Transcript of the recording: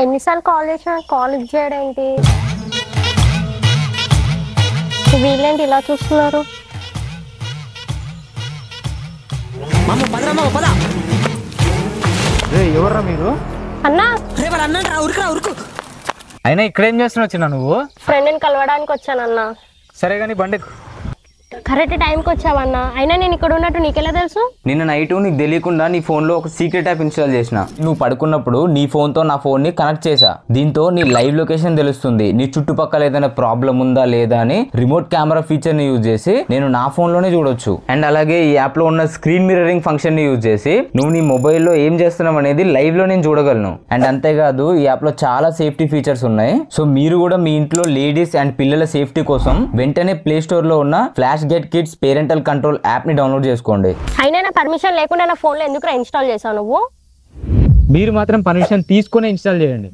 ఎన్నిసార్లు కాల్ చేసినా call lift చేయడం ఏంటి? వీళ్ళేంటి ఇలా చూస్తున్నారు? ఎవర్రా మీరు? అన్నా అయినా ఇక్కడేం చేస్తున్నావు చిన్న నువ్వు? ఫ్రెండ్ని కలవడానికి వచ్చానన్నా. సరే కానీ బండి కరెక్ట్ టైంకి వచ్చావన్నా. అయినా నేను ఇక్కడ ఉన్నట్టు నీకెలా తెలుసు? నిన్న నైట్ నీకు తెలియకుండా నీ ఫోన్లో ఒక సీక్రెట్ యాప్ ఇన్స్టాల్ చేసిన. నువ్వు పడుకున్నప్పుడు నీ ఫోన్తో నా ఫోన్ని కనెక్ట్ చేసా. దీంతో నీ లైవ్ లొకేషన్ తెలుస్తుంది. నీ చుట్టుపక్కల ఏదైనా ప్రాబ్లం ఉందా లేదా అని రిమోట్ కెమెరా ఫీచర్ని యూజ్ చేసి నేను నా ఫోన్లోనే చూడొచ్చు. అండ్ అలాగే ఈ యాప్లో ఉన్న స్క్రీన్ మిర్రరింగ్ ఫంక్షన్ని యూజ్ చేసి నువ్వు నీ మొబైల్లో ఏం చేస్తున్నావు అనేది లైవ్లో నేను చూడగలను. అండ్ అంతేకాదు ఈ యాప్లో చాలా సేఫ్టీ ఫీచర్స్ ఉన్నాయి. సో మీరు కూడా మీ ఇంట్లో లేడీస్ అండ్ పిల్లల సేఫ్టీ కోసం వెంటనే ప్లే స్టోర్లో ఉన్న flash get kids parental control app ని డౌన్లోడ్ చేసుకోండి. అయినా నా పర్మిషన్ లేకుండా నా ఫోన్లో ఎందుకు ఇన్స్టాల్ చేసావు నువ్వు? మీరు మాత్రం పర్మిషన్ తీసుకుని ఇన్స్టాల్ చేయండి.